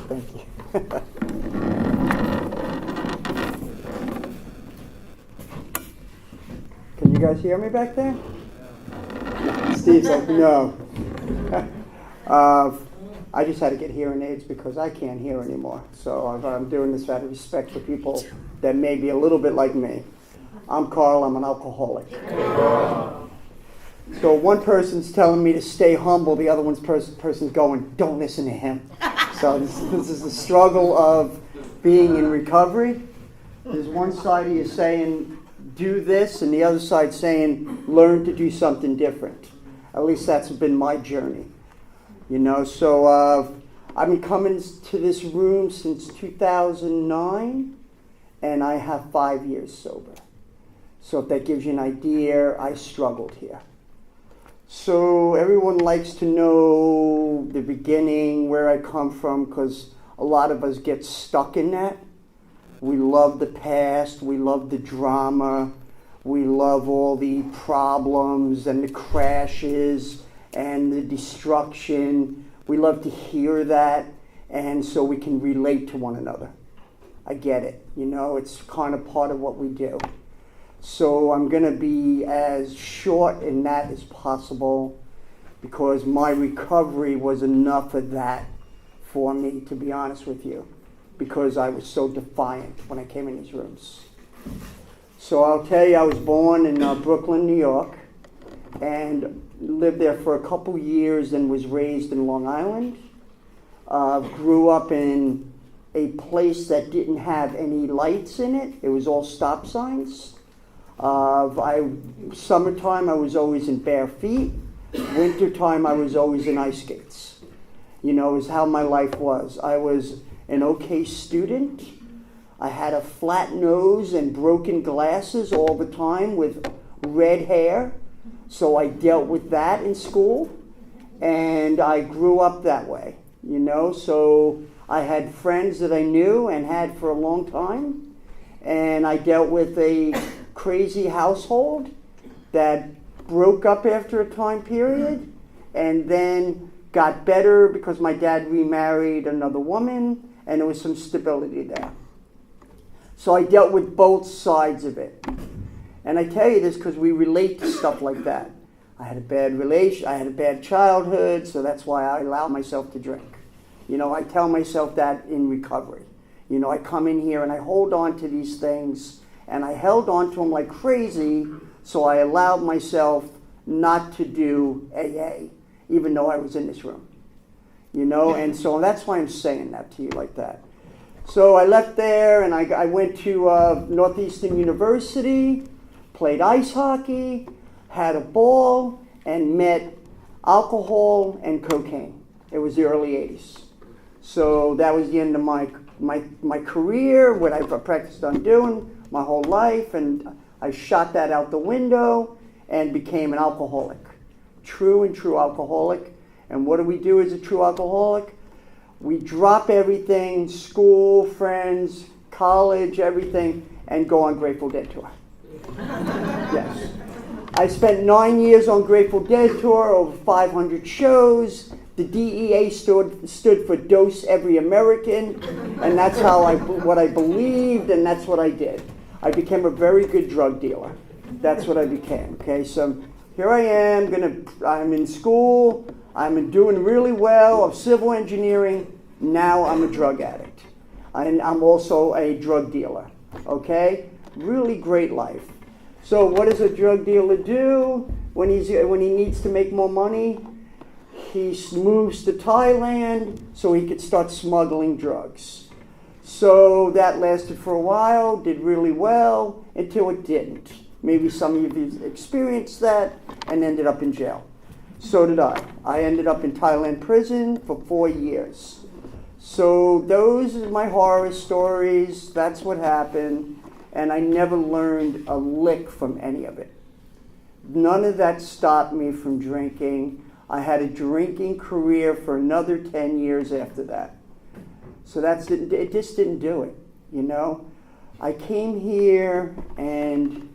Thank you. Can you guys hear me back there? Steve's like, no. I just had to get hearing aids because I can't hear anymore. So I'm doing this out of respect for people that may be a little bit like me. I'm Carl, I'm an alcoholic. So one person's telling me to stay humble, the other person's going, don't listen to him. So this is the struggle of being in recovery. There's one side of you saying, do this, and the other side saying, learn to do something different. At least that's been my journey. You know, so I've been coming to this room since 2009, and I have 5 years sober. So if that gives you an idea, I struggled here. So everyone likes to know the beginning, where I come from, because a lot of us get stuck in that. We love the past, we love the drama, we love all the problems and the crashes and the destruction. We love to hear that, and so we can relate to one another. I get it, you know, it's kind of part of what we do. So I'm going to be as short in that as possible because my recovery was enough of that for me, to be honest with you, because I was so defiant when I came in these rooms. So I'll tell you, I was born in Brooklyn, New York, and lived there for a couple years and was raised in Long Island. Grew up in a place that didn't have any lights in it. It was all stop signs. Summertime, I was always in bare feet. Wintertime, I was always in ice skates. You know, it was how my life was. I was an okay student. I had a flat nose and broken glasses all the time with red hair. So I dealt with that in school. And I grew up that way, you know. So I had friends that I knew and had for a long time. And I dealt with a crazy household that broke up after a time period and then got better because my dad remarried another woman and there was some stability there. So I dealt with both sides of it. And I tell you this because we relate to stuff like that. I had a bad childhood, so that's why I allow myself to drink. You know, I tell myself that in recovery. You know, I come in here and I hold on to these things, and I held on to them like crazy, so I allowed myself not to do AA, even though I was in this room. You know, and so that's why I'm saying that to you like that. So I left there and I went to Northeastern University, played ice hockey, had a ball, and met alcohol and cocaine. It was the early 80s. So that was the end of my career, what I practiced on doing my whole life, and I shot that out the window and became an alcoholic. True alcoholic. And what do we do as a true alcoholic? We drop everything, school, friends, college, everything, and go on Grateful Dead tour. Yes. I spent 9 years on Grateful Dead tour, over 500 shows. The DEA stood for Dose Every American, and that's what I believed, and that's what I did. I became a very good drug dealer. That's what I became. Okay, so here I am. I'm in school. I'm doing really well of civil engineering. Now I'm a drug addict. And I'm also a drug dealer. Okay, really great life. So what does a drug dealer do when he needs to make more money? He moves to Thailand so he could start smuggling drugs. So that lasted for a while, did really well, until it didn't. Maybe some of you experienced that and ended up in jail. So did I. I ended up in Thailand prison for 4 years. So those are my horror stories. That's what happened. And I never learned a lick from any of it. None of that stopped me from drinking. I had a drinking career for another 10 years after that. So it just didn't do it, you know. I came here and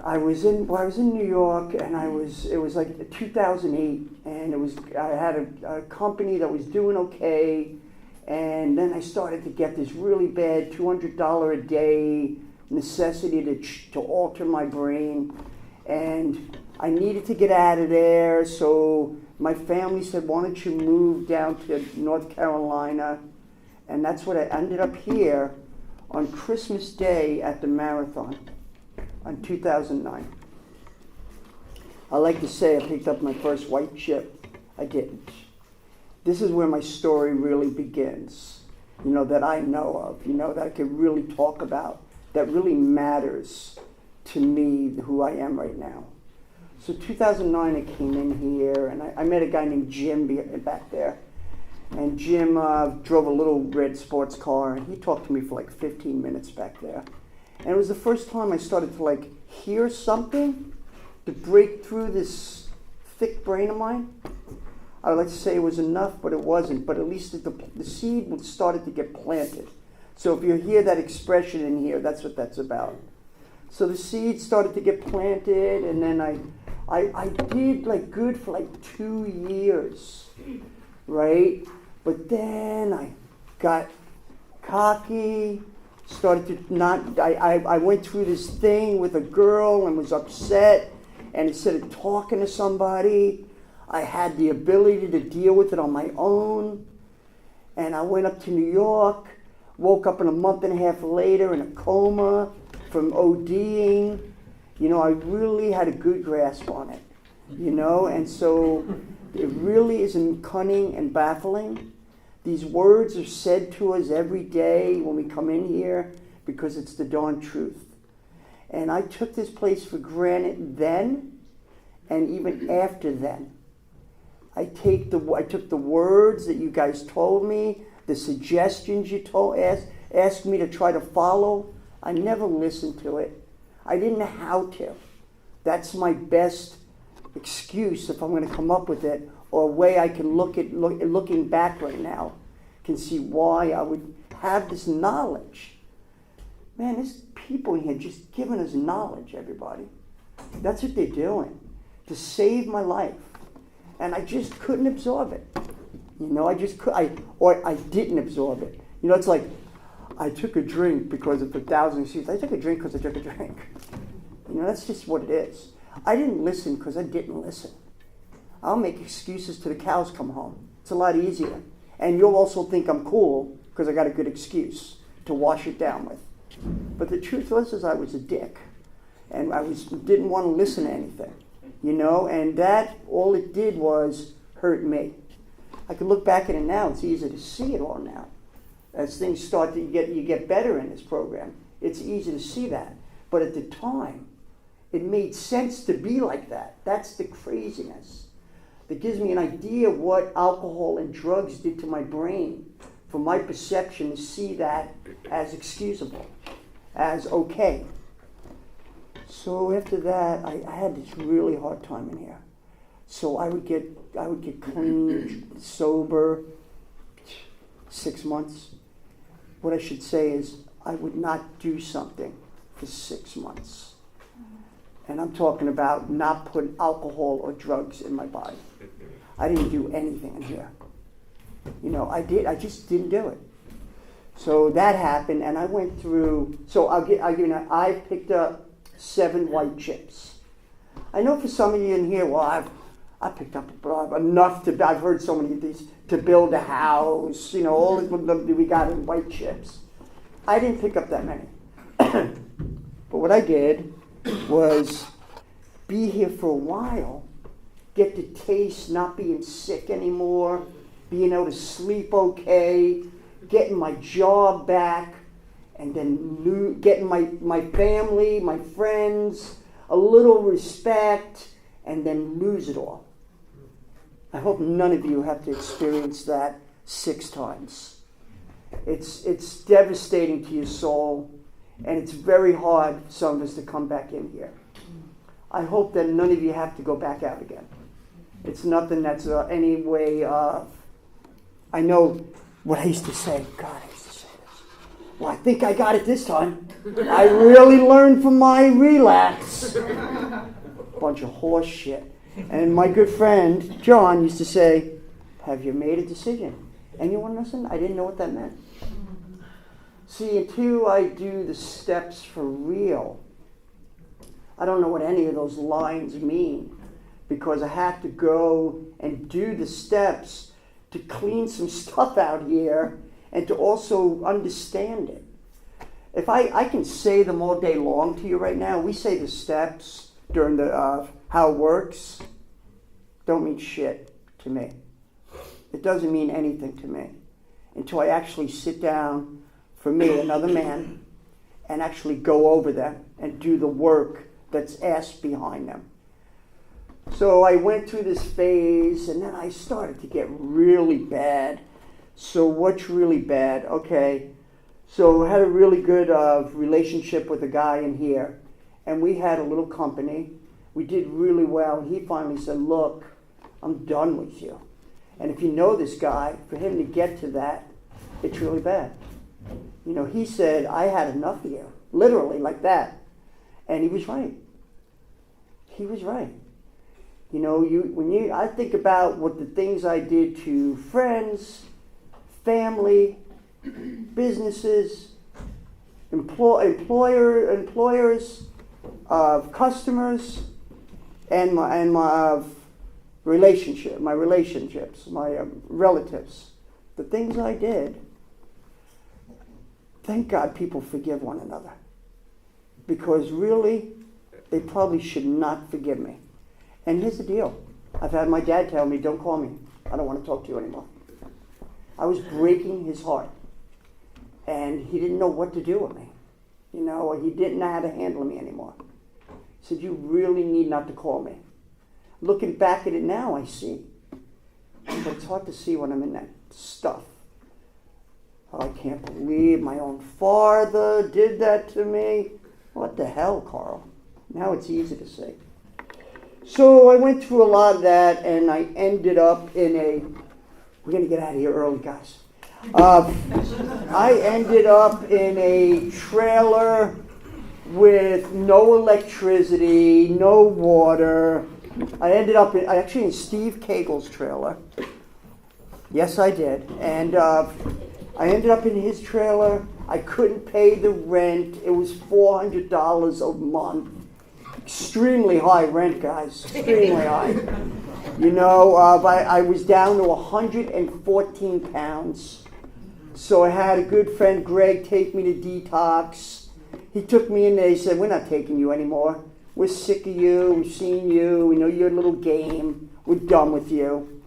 I was in New York, and it was like 2008, and I had a company that was doing okay, And then I started to get this really bad $200 a day necessity to alter my brain. And I needed to get out of there, so my family said, why don't you move down to North Carolina? And that's what I ended up here on Christmas Day at the marathon in 2009. I like to say I picked up my first white chip. I didn't. This is where my story really begins, that I know of, that I could really talk about, that really matters to me, who I am right now. So 2009, I came in here, and I met a guy named Jim back there. And Jim drove a little red sports car, and he talked to me for like 15 minutes back there. And it was the first time I started to hear something to break through this thick brain of mine. I would like to say it was enough, but it wasn't. But at least the seed started to get planted. So if you hear that expression in here, that's what that's about. So the seed started to get planted, and then I did good for 2 years, right? But then I got cocky, started to not, I went through this thing with a girl and was upset, and instead of talking to somebody, I had the ability to deal with it on my own. And I went up to New York, woke up a month and a half later in a coma from ODing. I really had a good grasp on it, and so it really is cunning and baffling. These words are said to us every day when we come in here because it's the darn truth. And I took this place for granted then, and even after then. I took the words that you guys told me, the suggestions you asked me to try to follow. I never listened to it. I didn't know how to. That's my best excuse if I'm going to come up with it, or a way I can looking back right now, can see why I would have this knowledge. Man, there's people in here just giving us knowledge, everybody. That's what they're doing to save my life. And I just couldn't absorb it. I didn't absorb it. It's like, I took a drink because of 1,000 seeds. I took a drink because I took a drink. That's just what it is. I didn't listen because I didn't listen. I'll make excuses till the cows come home. It's a lot easier. And you'll also think I'm cool because I got a good excuse to wash it down with. But the truth was I was a dick. And I didn't want to listen to anything. And that, all it did was hurt me. I can look back at it now. It's easy to see it all now. As things start to you get better in this program, it's easy to see that. But at the time, it made sense to be like that. That's the craziness. That gives me an idea of what alcohol and drugs did to my brain, for my perception to see that as excusable, as okay. So after that, I had this really hard time in here. So I would get clean, sober, 6 months. What I should say is I would not do something for 6 months. And I'm talking about not putting alcohol or drugs in my body. I didn't do anything in here. I just didn't do it. So that happened, and I went through, I picked up 7 white chips. I know for some of you in here, I picked up enough I've heard so many of these, to build a house, all that we got in white chips. I didn't pick up that many. But what I did was be here for a while, get the taste, not being sick anymore, being able to sleep okay, getting my job back, and then getting my family, my friends, a little respect, and then lose it all. I hope none of you have to experience that 6 times. It's devastating to your soul, and it's very hard for some of us to come back in here. I hope that none of you have to go back out again. It's nothing that's any way of... I know what I used to say. God, I used to say this. Well, I think I got it this time. I really learned from my relapse. Bunch of horse shit. And my good friend, John, used to say, have you made a decision? Anyone listen? I didn't know what that meant. See, until I do the steps for real, I don't know what any of those lines mean, because I have to go and do the steps to clean some stuff out here and to also understand it. If I can say them all day long to you right now, we say the steps during the how it works, don't mean shit to me. It doesn't mean anything to me until I actually sit down, for me, another man, and actually go over them and do the work that's asked behind them. So I went through this phase, and then I started to get really bad. So what's really bad? Okay, so I had a really good relationship with a guy in here, and we had a little company. We did really well, and he finally said, look, I'm done with you. And if you know this guy, for him to get to that, it's really bad. You know, he said, I had enough of you, literally like that. And he was right. He was right. You know, I think about what the things I did to friends, family, businesses, employers, customers, and my relationships, my relatives. The things I did. Thank God people forgive one another. Because really, they probably should not forgive me. And here's the deal. I've had my dad tell me, don't call me. I don't want to talk to you anymore. I was breaking his heart. And he didn't know what to do with me. You know, he didn't know how to handle me anymore. He said, you really need not to call me. Looking back at it now, I see. But it's hard to see when I'm in that stuff. I can't believe my own father did that to me. What the hell, Carl? Now it's easy to say. So I went through a lot of that, and I ended up in a... We're going to get out of here early, guys. I ended up in a trailer with no electricity, no water. I ended up actually in Steve Cagle's trailer. Yes, I did. And I ended up in his trailer. I couldn't pay the rent. It was $400 a month. Extremely high rent, guys. Extremely high. You know, I was down to 114 pounds. So I had a good friend, Greg, take me to detox. He took me in there. He said, we're not taking you anymore. We're sick of you. We've seen you. We know your little game. We're done with you.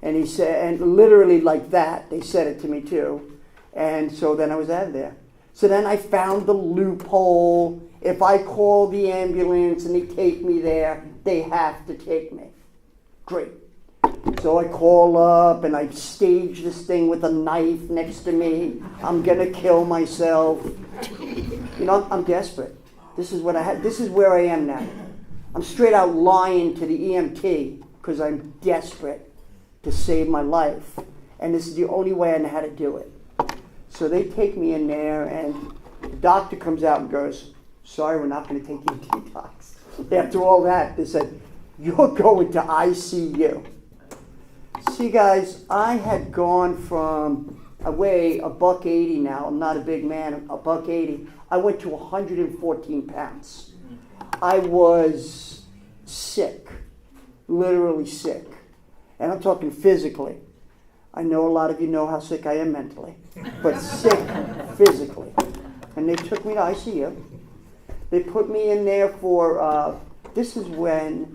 And he said, and literally like that, they said it to me too. And so then I was out of there. So then I found the loophole. If I call the ambulance and they take me there, they have to take me. Great. So I call up and I stage this thing with a knife next to me. I'm going to kill myself. You know, I'm desperate. This is what I had. This is where I am now. I'm straight out lying to the EMT because I'm desperate to save my life. And this is the only way I know how to do it. So they take me in there, and the doctor comes out and goes, sorry, we're not going to take you to detox. After all that, they said, you're going to ICU. See, guys, I had gone from, I weigh $180 now. I'm not a big man, $180. I went to 114 pounds. I was sick, literally sick. And I'm talking physically. I know a lot of you know how sick I am mentally, but sick physically. And they took me to ICU. They put me in there for, this is when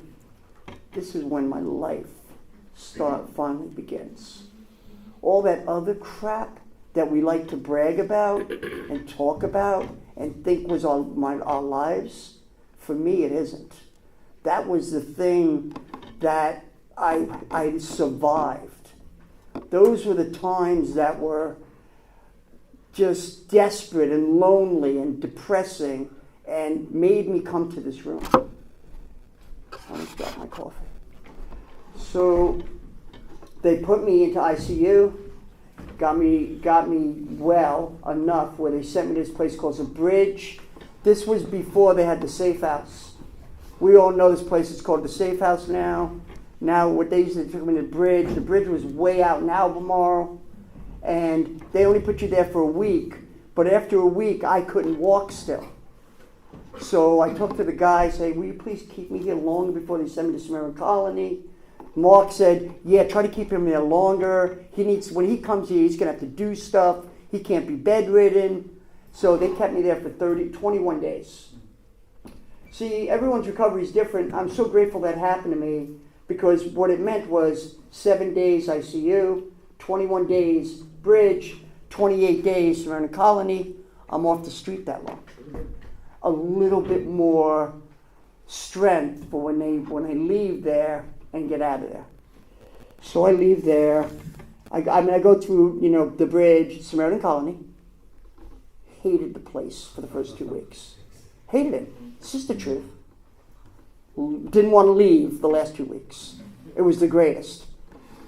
my life finally begins. All that other crap that we like to brag about and talk about and think was our lives, for me it isn't. That was the thing that I survived. Those were the times that were just desperate and lonely and depressing and made me come to this room. I just got my coffee. So they put me into ICU, got me well enough where they sent me to this place called The Bridge. This was before they had the safe house. We all know this place is called the safe house now. Now, what they used to took me to the Bridge was way out in Albemarle. and they only put you there for a week, but after a week, I couldn't walk still. So I talked to the guy, say, will you please keep me here longer before they send me to Samaritan Colony? Mark said, yeah, try to keep him there longer. When he comes here, he's going to have to do stuff. He can't be bedridden. So they kept me there for 21 days. See, everyone's recovery is different. I'm so grateful that happened to me because what it meant was 7 days ICU, 21 days bridge, 28 days Samaritan Colony. I'm off the street that long. A little bit more strength for when I leave there and get out of there. So I leave there. I go through, the bridge, Samaritan Colony. Hated the place for the first 2 weeks. Hated it. It's just the truth. Didn't want to leave the last 2 weeks. It was the greatest,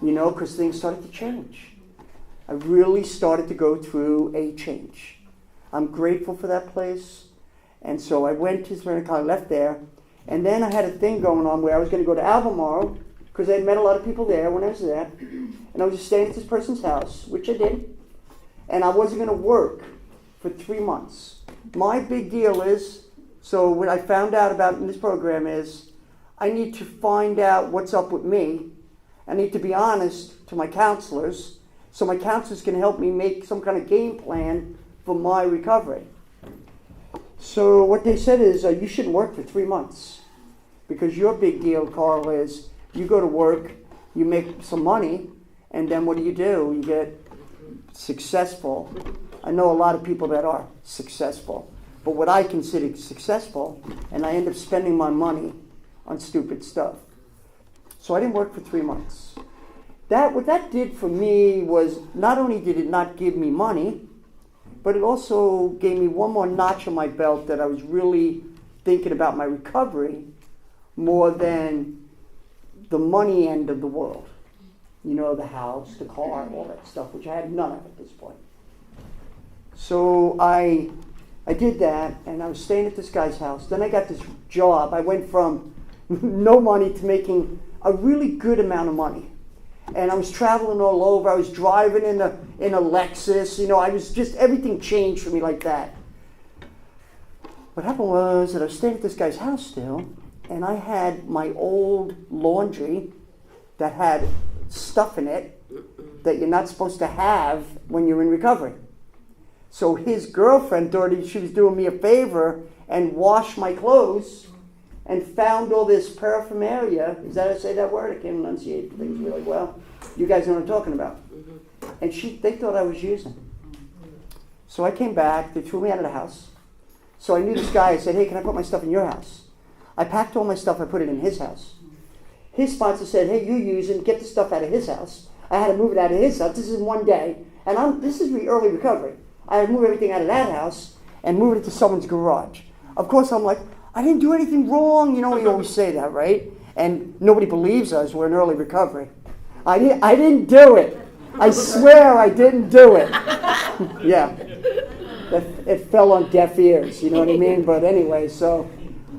because things started to change. I really started to go through a change. I'm grateful for that place. And so I went to Samaritan Colony, left there, and then I had a thing going on where I was going to go to Albemarle, because I had met a lot of people there when I was there, and I was just staying at this person's house, which I did, and I wasn't going to work for 3 months. My big deal is, so what I found out about in this program is, I need to find out what's up with me. I need to be honest to my counselors, so my counselors can help me make some kind of game plan for my recovery. So what they said is, you shouldn't work for 3 months, because your big deal, Carl, is you go to work, you make some money, and then what do? You get successful. I know a lot of people that are successful, but what I consider successful, and I end up spending my money on stupid stuff. So I didn't work for 3 months. What that did for me was, not only did it not give me money, but it also gave me one more notch on my belt that I was really thinking about my recovery more than the money end of the world. The house, the car, all that stuff, which I had none of at this point. So I did that, and I was staying at this guy's house. Then I got this job. I went from no money to making a really good amount of money. And I was traveling all over. I was driving in a Lexus. I was just, everything changed for me like that. What happened was that I was staying at this guy's house still, and I had my old laundry that had stuff in it that you're not supposed to have when you're in recovery. So his girlfriend thought she was doing me a favor and washed my clothes and found all this paraphernalia. Is that how I say that word? I can't enunciate things really well. You guys know what I'm talking about. And they thought I was using. So I came back. They threw me out of the house. So I knew this guy. I said, hey, can I put my stuff in your house? I packed all my stuff. I put it in his house. His sponsor said, hey, you use it. Get the stuff out of his house. I had to move it out of his house. This is in one day. And this is early recovery. I had to move everything out of that house and move it to someone's garage. Of course, I'm like, I didn't do anything wrong. We always say that, right? And nobody believes us. We're in early recovery. I didn't do it. I swear I didn't do it. Yeah. It fell on deaf ears, you know what I mean? But anyway, so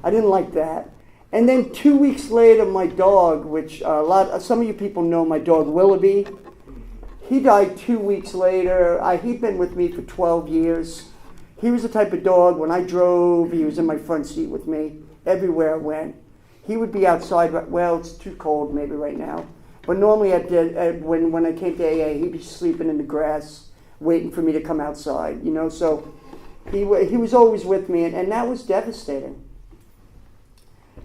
I didn't like that. And then 2 weeks later, my dog, which some of you people know my dog Willoughby, he died 2 weeks later. He'd been with me for 12 years. He was the type of dog, when I drove, he was in my front seat with me everywhere I went. He would be outside, well, it's too cold maybe right now. But normally when I came to AA, he'd be sleeping in the grass, waiting for me to come outside, So he was always with me, and that was devastating.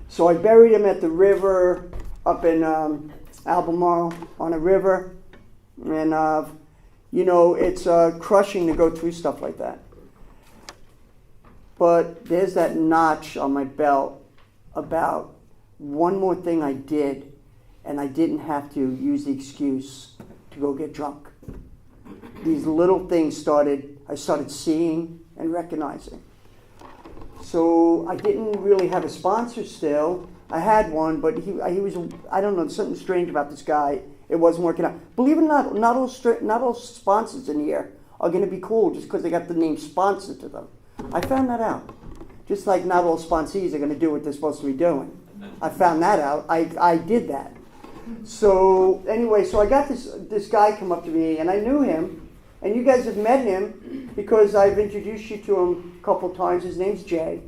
So I buried him at the river up in Albemarle on a river. And, it's crushing to go through stuff like that. But there's that notch on my belt about one more thing I did, and I didn't have to use the excuse to go get drunk. These little things I started seeing and recognizing. So I didn't really have a sponsor still. I had one, but he was, I don't know, something strange about this guy. It wasn't working out. Believe it or not all sponsors in here are going to be cool just because they got the name sponsor to them. I found that out. Just like not all sponsees are going to do what they're supposed to be doing. I found that out. I did that. So anyway, so I got this guy come up to me, and I knew him, And you guys have met him because I've introduced you to him a couple times. His name's Jay.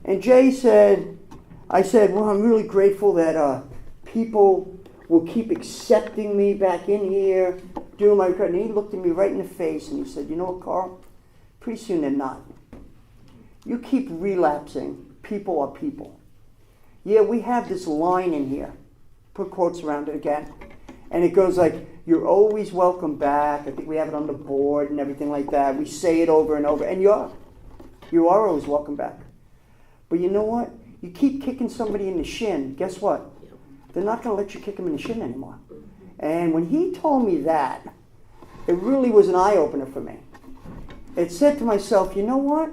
And Jay said, I said, well, I'm really grateful that people will keep accepting me back in here, doing my recovery. And he looked at me right in the face and he said, you know what, Carl? Pretty soon they're not. You keep relapsing. People are people. Yeah, we have this line in here. Put quotes around it again. And it goes like, you're always welcome back. I think we have it on the board and everything like that. We say it over and over. And you are. You are always welcome back. But you know what? You keep kicking somebody in the shin. Guess what? They're not going to let you kick them in the shin anymore. And when he told me that, it really was an eye-opener for me. It said to myself, you know what?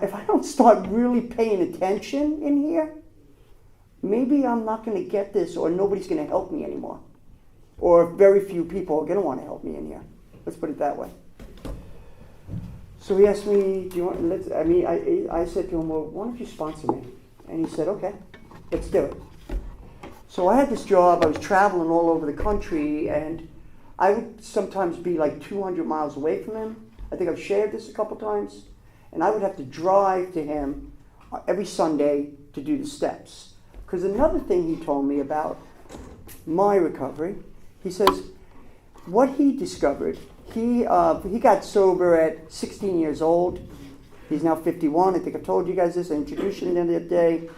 If I don't start really paying attention in here, maybe I'm not going to get this, or nobody's going to help me anymore. Or very few people are going to want to help me in here. Let's put it that way. So he asked me, do you want, I said to him, well, why don't you sponsor me? And he said, okay, let's do it. So I had this job. I was traveling all over the country, and I would sometimes be like 200 miles away from him. I think I've shared this a couple times. And I would have to drive to him every Sunday to do the steps. Because another thing he told me about my recovery, he says, what he discovered, he got sober at 16 years old. He's now 51. I think I told you guys this. I introduced him the other day.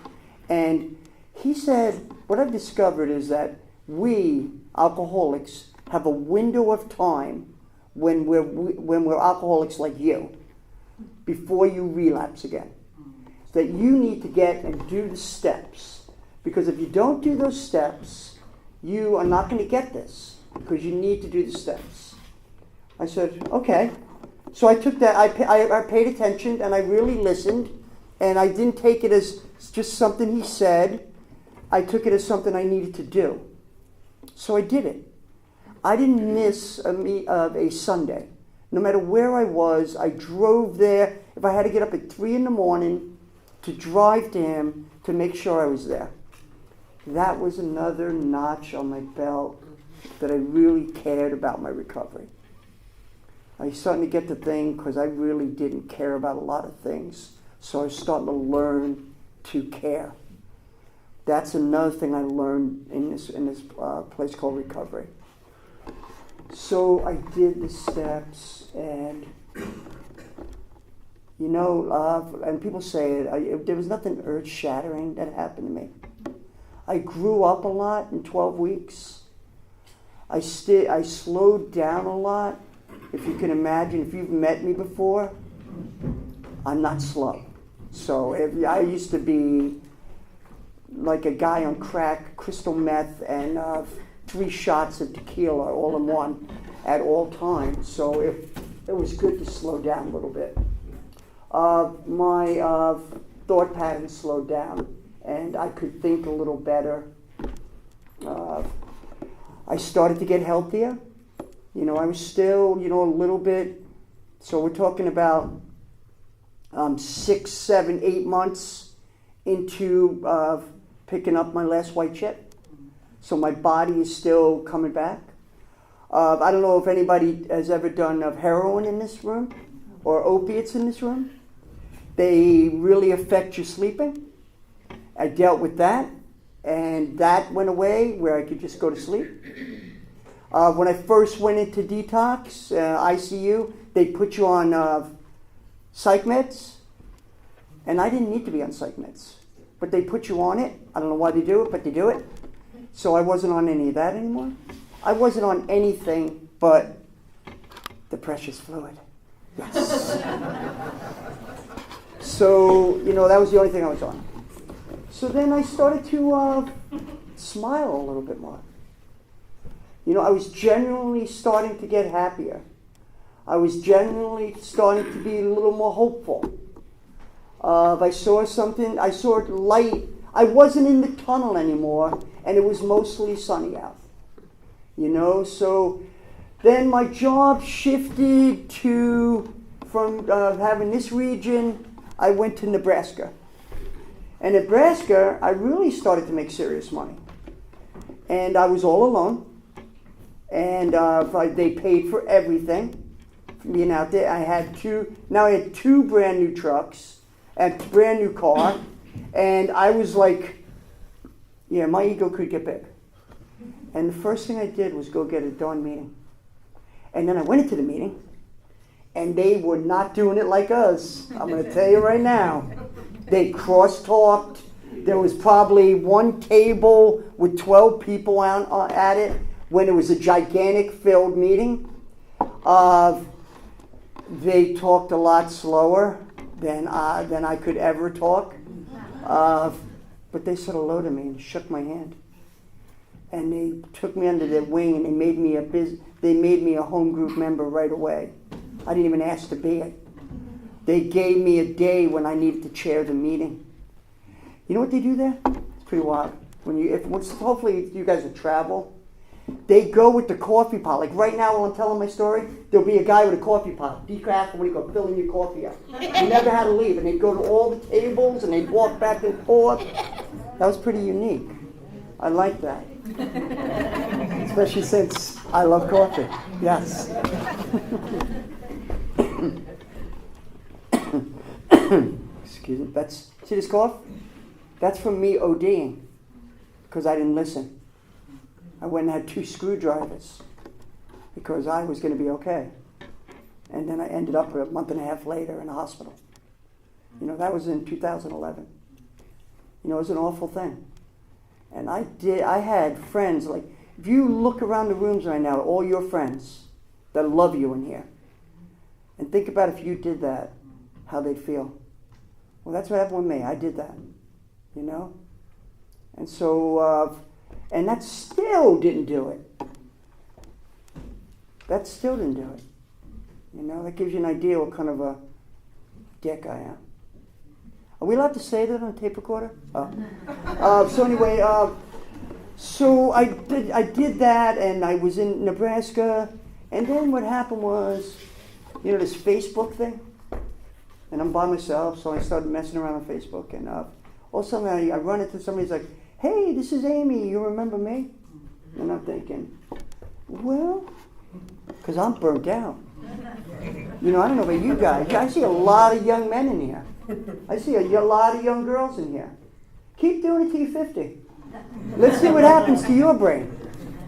And he said, what I've discovered is that we, alcoholics, have a window of time when we're alcoholics like you, before you relapse again. That you need to get and do the steps. Because if you don't do those steps, you are not going to get this. Because you need to do the steps. I said, okay. So I took that, I paid attention and I really listened. And I didn't take it as just something he said. I took it as something I needed to do. So I did it. I didn't miss a Sunday. No matter where I was, I drove there. If I had to get up at 3 a.m. to drive to him to make sure I was there. That was another notch on my belt that I really cared about my recovery. I was starting to get the thing because I really didn't care about a lot of things. So I was starting to learn to care. That's another thing I learned in this place called recovery. So I did the steps, and you know, and people say it, there was nothing earth-shattering that happened to me. I grew up a lot in 12 weeks. I slowed down a lot. If you can imagine, if you've met me before, I'm not slow. So I used to be like a guy on crack, crystal meth, and 3 shots of tequila all in one at all times. So it was good to slow down a little bit. My thought pattern slowed down, and I could think a little better. I started to get healthier. You know, I was still, a little bit. So we're talking about 6, 7, 8 months into picking up my last white chip. So my body is still coming back. I don't know if anybody has ever done heroin in this room or opiates in this room. They really affect your sleeping. I dealt with that, and that went away where I could just go to sleep. When I first went into detox, ICU, they put you on psych meds, and I didn't need to be on psych meds. But they put you on it. I don't know why they do it, but they do it. So I wasn't on any of that anymore. I wasn't on anything but the precious fluid. Yes. So, that was the only thing I was on. So then I started to smile a little bit more. I was genuinely starting to get happier. I was genuinely starting to be a little more hopeful. I saw something, I saw light. I wasn't in the tunnel anymore, and it was mostly sunny out. So then my job shifted from having this region, I went to Nebraska. And Nebraska, I really started to make serious money. And I was all alone. And and they paid for everything. Being out there, I had two brand new trucks, and a brand new car, and I was like, yeah, my ego could get big. And the first thing I did was go get a darn meeting. And then I went into the meeting, and they were not doing it like us. I'm going to tell you right now. They cross-talked. There was probably one table with 12 people at it when it was a gigantic filled meeting. They talked a lot slower than I could ever talk. But they said hello to me and shook my hand. And they took me under their wing and they made me a home group member right away. I didn't even ask to be it. They gave me a day when I needed to chair the meeting. You know what they do there? It's pretty wild. Hopefully you guys will travel. They go with the coffee pot. Like right now while I'm telling my story, there'll be a guy with a coffee pot. Decaf, what do you go? Filling your coffee up. You never had to leave. And they'd go to all the tables and they'd walk back and forth. That was pretty unique. I like that. Especially since I love coffee. Yes. Excuse me. See this cough? That's from me ODing because I didn't listen. I went and had 2 screwdrivers because I was going to be okay. And then I ended up a month and a half later in a hospital. That was in 2011. It was an awful thing. And I had friends, like, if you look around the rooms right now, all your friends that love you in here, and think about if you did that, how they'd feel. Well, that's what happened with me. I did that, And so, and that still didn't do it. That still didn't do it. That gives you an idea what kind of a dick I am. Are we allowed to say that on a tape recorder? Oh. So anyway, so I did that, and I was in Nebraska, and then what happened was, this Facebook thing, and I'm by myself, so I started messing around on Facebook, and all of a sudden I run into somebody who's like, hey, this is Amy, you remember me? And I'm thinking, well, because I'm burnt out. I don't know about you guys. I see a lot of young men in here. I see a lot of young girls in here. Keep doing it till you're 50. Let's see what happens to your brain.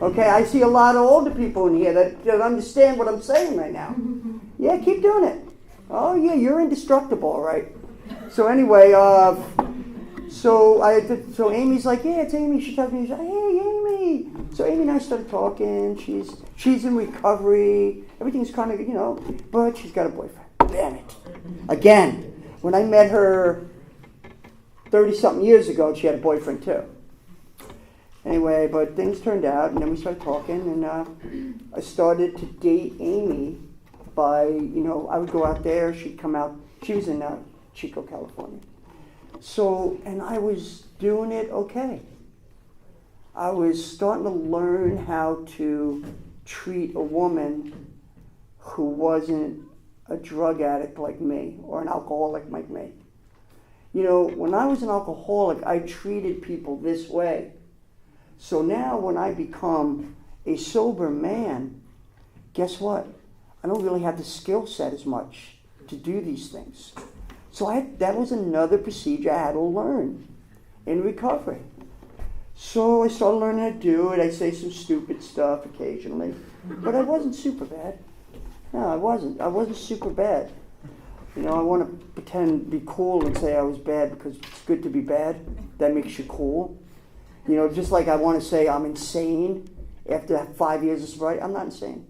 Okay, I see a lot of older people in here that understand what I'm saying right now. Yeah, keep doing it. Oh yeah, you're indestructible, all right? So anyway, so Amy's like, yeah, it's Amy. She talked to me. She's like, hey, Amy. So Amy and I started talking. She's in recovery. Everything's kind of, but she's got a boyfriend. Damn it. Again, when I met her 30-something years ago, she had a boyfriend too. Anyway, but things turned out, and then we started talking, and I started to date Amy by, I would go out there. She'd come out. She was in Chico, California. So, and I was doing it okay. I was starting to learn how to treat a woman who wasn't a drug addict like me or an alcoholic like me. When I was an alcoholic, I treated people this way. So now when I become a sober man, guess what? I don't really have the skill set as much to do these things. So that was another procedure I had to learn in recovery. So I started learning how to do it. I say some stupid stuff occasionally, but I wasn't super bad. No, I wasn't. I wasn't super bad. I want to pretend, be cool and say I was bad because it's good to be bad. That makes you cool. Just like I want to say I'm insane after 5 years of sobriety. I'm not insane.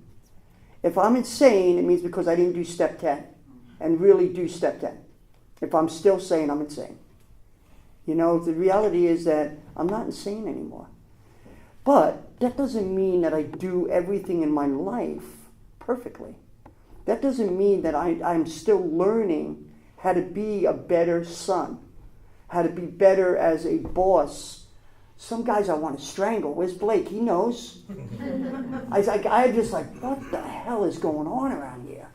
If I'm insane, it means because I didn't do step 10 and really do step 10. If I'm still saying I'm insane. The reality is that I'm not insane anymore. But that doesn't mean that I do everything in my life perfectly. That doesn't mean that I'm still learning how to be a better son, how to be better as a boss. Some guys I want to strangle. Where's Blake? He knows. I just what the hell is going on around here?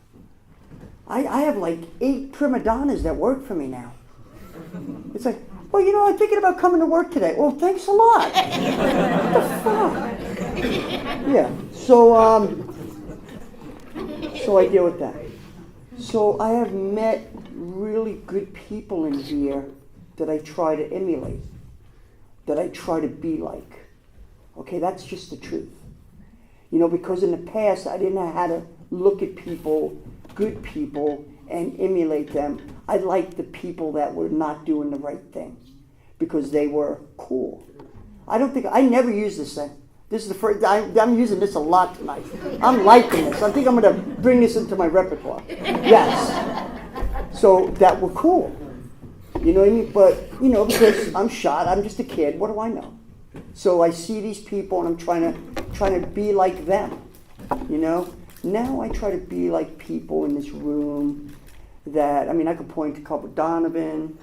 I have 8 prima donnas that work for me now. It's like, well, I'm thinking about coming to work today. Well, thanks a lot. What the fuck? Yeah. So I deal with that. So I have met really good people in here that I try to emulate, that I try to be like. Okay, that's just the truth. Because in the past I didn't know how to look at people, good people, and emulate them. I liked the people that were not doing the right thing because they were cool. I never use this thing. This is the first, I'm using this a lot tonight. I'm liking this. I think I'm going to bring this into my repertoire. Yes. So that were cool. You know what I mean? But, because I'm shot, I'm just a kid, what do I know? So I see these people and I'm trying to be like them. Now I try to be like people in this room that, I could point to a couple, Donovan,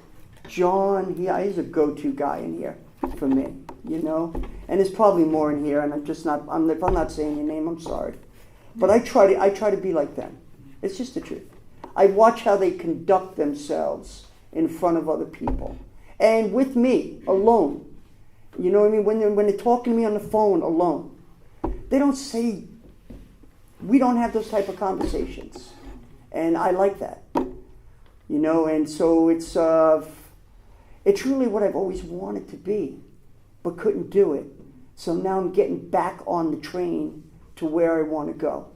John, he's a go-to guy in here for me, And there's probably more in here, and if I'm not saying your name, I'm sorry. But I try to be like them. It's just the truth. I watch how they conduct themselves in front of other people. And with me, alone. You know what I mean? When they're talking to me on the phone alone, they don't say, we don't have those type of conversations. And I like that. And so it's really what I've always wanted to be, but couldn't do it. So now I'm getting back on the train to where I want to go.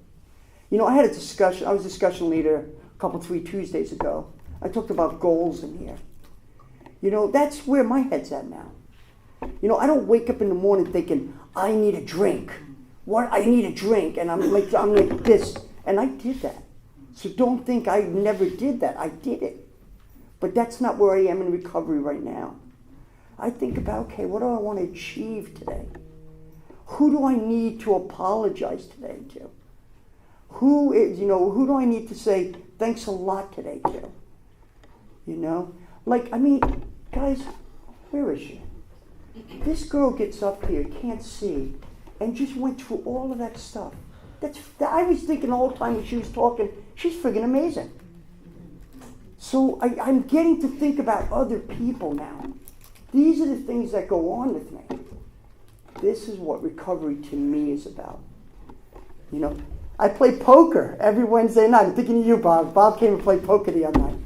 I had a discussion, I was a discussion leader 3 Tuesdays ago. I talked about goals in here. That's where my head's at now. I don't wake up in the morning thinking, I need a drink. I need a drink, and I'm like this. And I did that. So don't think I never did that. I did it. But that's not where I am in recovery right now. I think about, okay, what do I want to achieve today? Who do I need to apologize today to? Who do I need to say thanks a lot today to? Guys, where is she? This girl gets up here, can't see, and just went through all of that stuff. I was thinking the whole time when she was talking, she's friggin' amazing. So I'm getting to think about other people now. These are the things that go on with me. This is what recovery to me is about. I play poker every Wednesday night. I'm thinking of you, Bob. Bob came and played poker the other night.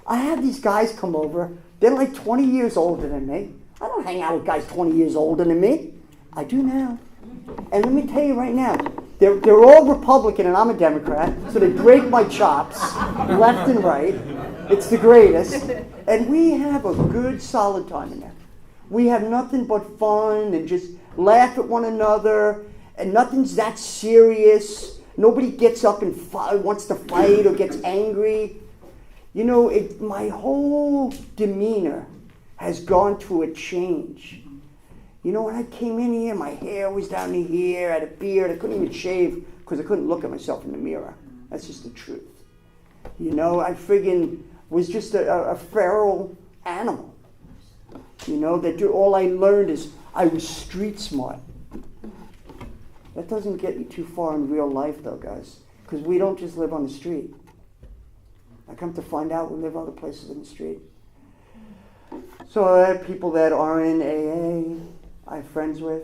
I have these guys come over. They're like 20 years older than me. I don't hang out with guys 20 years older than me. I do now. And let me tell you right now, they're all Republican and I'm a Democrat, so they break my chops left and right. It's the greatest. And we have a good, solid time in there. We have nothing but fun and just laugh at one another, and nothing's that serious. Nobody gets up and wants to fight or gets angry. My whole demeanor has gone through a change. When I came in here, my hair was down to here, I had a beard, I couldn't even shave because I couldn't look at myself in the mirror. That's just the truth. I friggin' was just a feral animal. All I learned is I was street smart. That doesn't get you too far in real life though, guys, because we don't just live on the street. I come to find out we live other places in the street. So I have people that are in AA, I have friends with.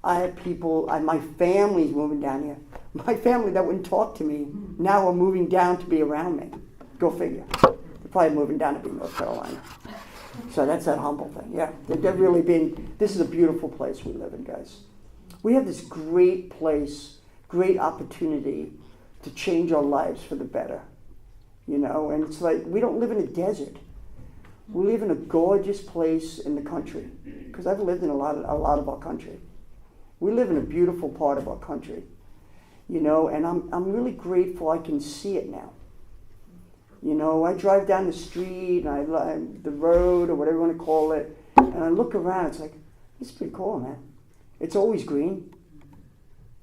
I have people, my family's moving down here. My family that wouldn't talk to me now are moving down to be around me. Go figure. They're probably moving down to be North Carolina. So that's that humble thing. Yeah, they're really this is a beautiful place we live in, guys. We have this great place, great opportunity to change our lives for the better. And it's like we don't live in a desert. We live in a gorgeous place in the country, because I've lived in a lot of our country. We live in a beautiful part of our country, and I'm really grateful I can see it now. I drive down the street, and the road, or whatever you want to call it, and I look around, it's like, this is pretty cool, man. It's always green.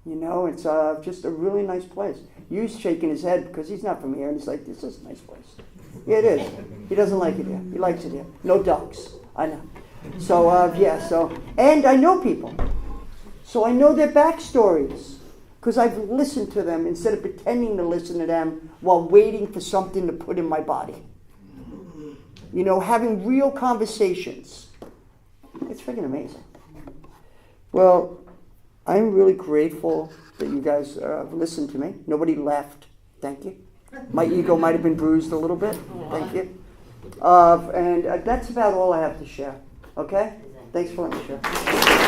It's just a really nice place. You's shaking his head because he's not from here, and he's like, this is a nice place. Yeah, it is. He doesn't like it here. He likes it here. No dogs. I know. So, and I know people. So I know their backstories because I've listened to them instead of pretending to listen to them while waiting for something to put in my body. Having real conversations. It's freaking amazing. Well, I'm really grateful that you guys listened to me. Nobody left. Thank you. My ego might have been bruised a little bit. Thank you. And that's about all I have to share. Okay? Thanks for letting me share.